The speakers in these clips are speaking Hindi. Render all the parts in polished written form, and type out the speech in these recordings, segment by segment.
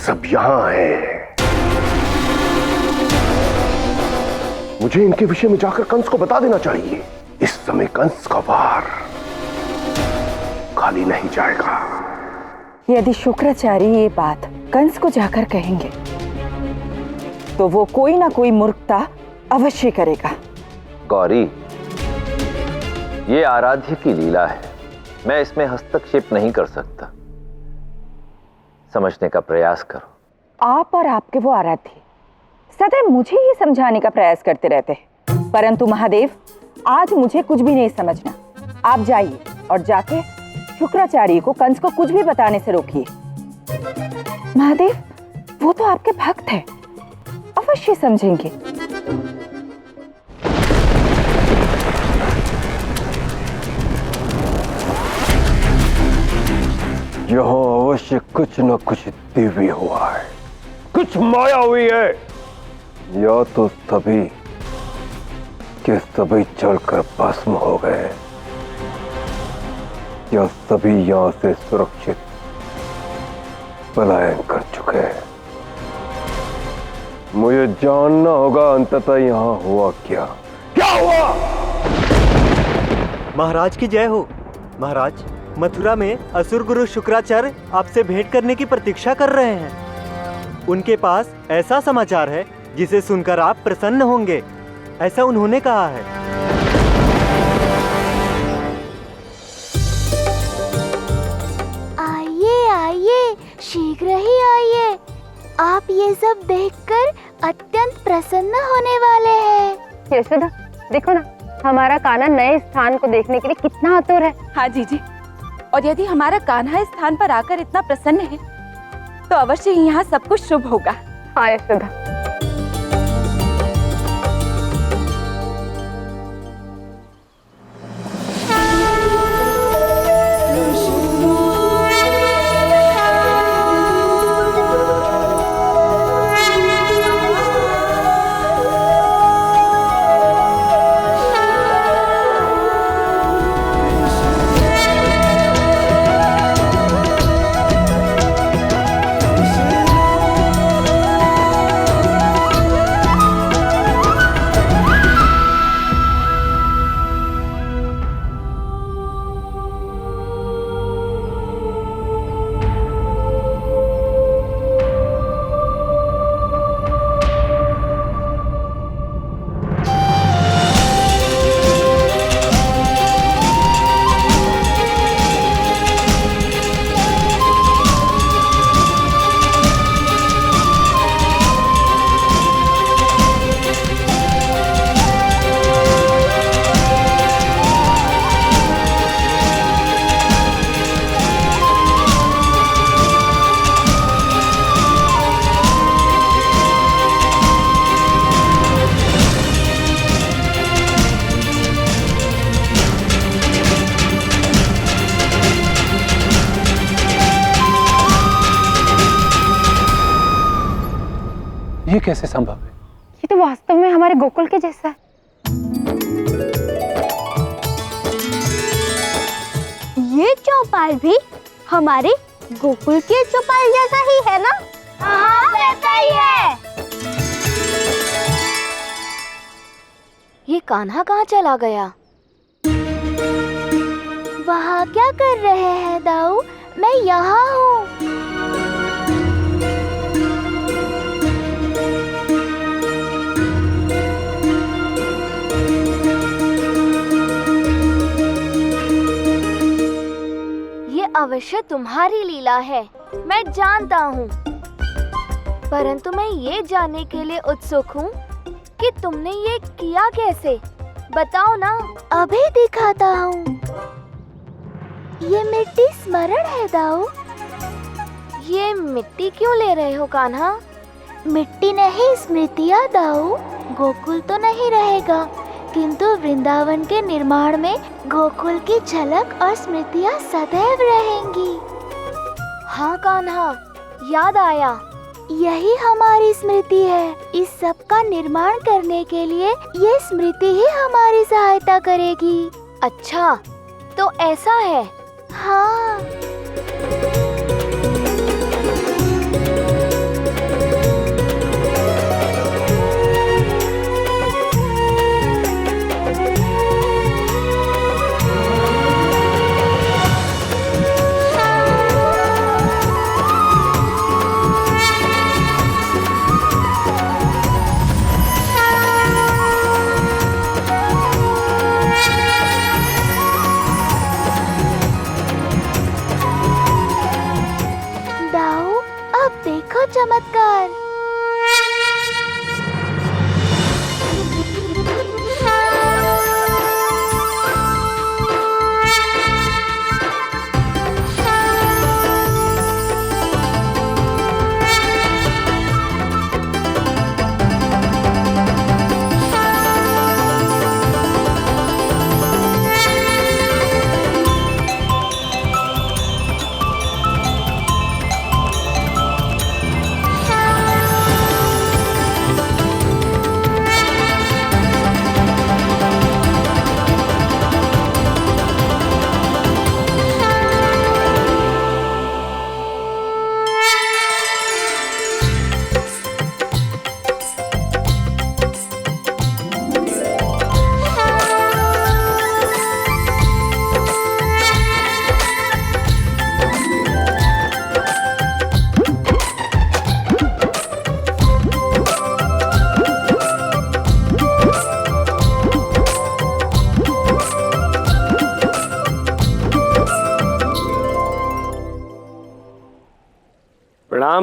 सब यहाँ हैं। मुझे इनके विषय में जाकर कंस को बता देना चाहिए। इस समय कंस का वार खाली नहीं जाएगा। यदि शुक्राचार्य ये बात कंस को जाकर कहेंगे तो वो कोई ना कोई मूर्खता अवश्य करेगा। गौरी, ये आराध्य की लीला है, मैं इसमें हस्तक्षेप नहीं कर सकता। समझने का प्रयास करो। आप और आपके वो आराध्य सदैव मुझे ही समझाने का प्रयास करते रहते हैं, परंतु महादेव आज मुझे कुछ भी नहीं समझना। आप जाइए और जाके शुक्राचार्य को कंस को कुछ भी बताने से रोकिए। महादेव वो तो आपके भक्त हैं, अवश्य समझेंगे। यहाँ अवश्य कुछ न कुछ दिव्य हुआ है, कुछ माया हुई है। या तो सभी के सभी जलकर भस्म हो गए या सभी यहाँ से सुरक्षित पलायन कर चुके हैं। मुझे जानना होगा अंततः यहाँ हुआ क्या हुआ। महाराज की जय हो। महाराज, मथुरा में असुर गुरु शुक्राचार्य आपसे भेंट करने की प्रतीक्षा कर रहे हैं। उनके पास ऐसा समाचार है जिसे सुनकर आप प्रसन्न होंगे, ऐसा उन्होंने कहा है। आइए आइए, शीघ्र ही आइए। आप ये सब देखकर अत्यंत प्रसन्न होने वाले हैं। यशोदा, देखो ना, हमारा कान्हा नए स्थान को देखने के लिए कितना आतुर है। हाँ जीजी, और यदि हमारा कान्हा इस स्थान पर आकर इतना प्रसन्न है तो अवश्य यहाँ सब कुछ शुभ होगा। हाँ यशोदा। ये कैसे संभव है? ये तो वास्तव में हमारे गोकुल के जैसा है। ये चौपाल भी हमारे गोकुल के चौपाल जैसा ही है ना? हाँ, वैसा ही है। ये कान्हा कहाँ चला गया? वहाँ क्या कर रहे हैं दाऊ? मैं यहाँ हूँ। अवश्य तुम्हारी लीला है, मैं जानता हूँ, परंतु मैं ये जानने के लिए उत्सुक हूँ कि तुमने ये किया कैसे। बताओ ना। अभी दिखाता हूँ। ये मिट्टी स्मरण है दाऊ। ये मिट्टी क्यों ले रहे हो कान्हा? मिट्टी नहीं, स्मृतियाँ दाऊ। गोकुल तो नहीं रहेगा, किंतु वृंदावन के निर्माण में गोकुल की झलक और स्मृतियाँ सदैव रहेंगी। हाँ कान्हा, याद आया। यही हमारी स्मृति है। इस सब का निर्माण करने के लिए ये स्मृति ही हमारी सहायता करेगी। अच्छा, तो ऐसा है। हाँ।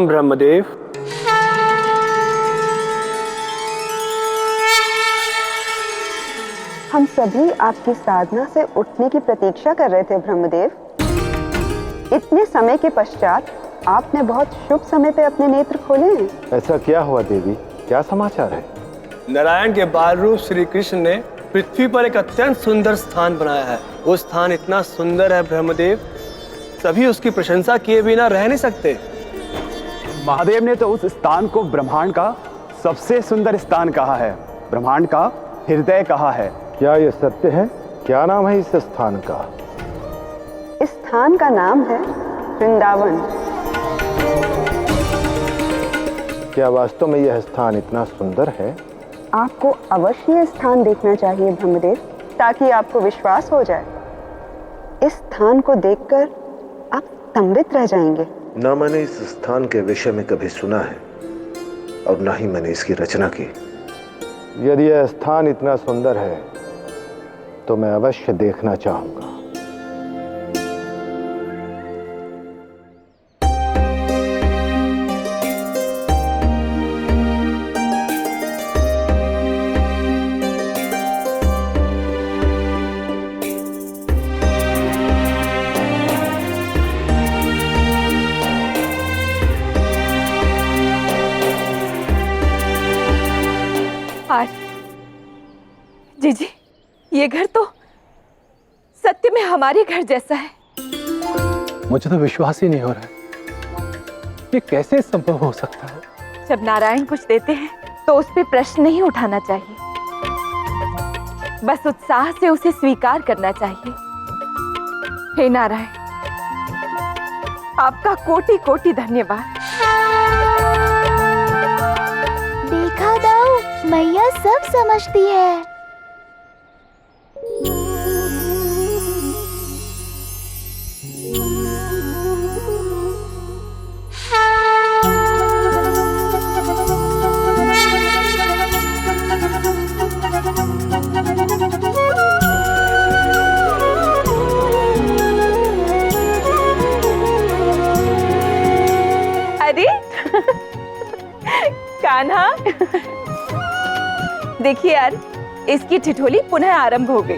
प्रणाम ब्रह्मदेव। हम सभी आपकी साधना से उठने की प्रतीक्षा कर रहे थे ब्रह्मदेव। इतने समय के पश्चात आपने बहुत शुभ समय पे अपने नेत्र खोले हैं। ऐसा क्या हुआ देवी, क्या समाचार है? नारायण के बाल रूप श्री कृष्ण ने पृथ्वी पर एक अत्यंत सुंदर स्थान बनाया है। वो स्थान इतना सुंदर है ब्रह्मदेव, सभी उसकी प्रशंसा किए बिना रह नहीं सकते। महादेव ने तो उस स्थान को ब्रह्मांड का सबसे सुंदर स्थान कहा है, ब्रह्मांड का हृदय कहा है। क्या यह सत्य है? क्या नाम है इस स्थान का? इस स्थान का नाम है वृंदावन। क्या वास्तव में यह स्थान इतना सुंदर है? आपको अवश्य यह स्थान देखना चाहिए ब्रह्मदेव, ताकि आपको विश्वास हो जाए। इस स्थान को देखकर आप स्तंभित रह जाएंगे। न मैंने इस स्थान के विषय में कभी सुना है और न ही मैंने इसकी रचना की। यदि यह स्थान इतना सुंदर है तो मैं अवश्य देखना चाहूंगा। जीजी, ये घर तो सत्य में हमारे घर जैसा है। मुझे तो विश्वास ही नहीं हो रहा है, ये कैसे संभव हो सकता है? जब नारायण कुछ देते हैं तो उस पे प्रश्न नहीं उठाना चाहिए, बस उत्साह से उसे स्वीकार करना चाहिए। हे नारायण, आपका कोटि कोटि धन्यवाद। देखा दाऊ, मैया सब समझती है। अरे कान्हा, देखिए यार, इसकी ठिठोली पुनः आरंभ हो गई।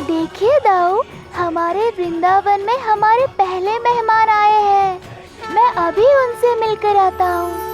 देखिए दाऊ, हमारे वृंदावन में हमारे पहले मेहमान आए हैं। मैं अभी उनसे मिलकर आता हूँ।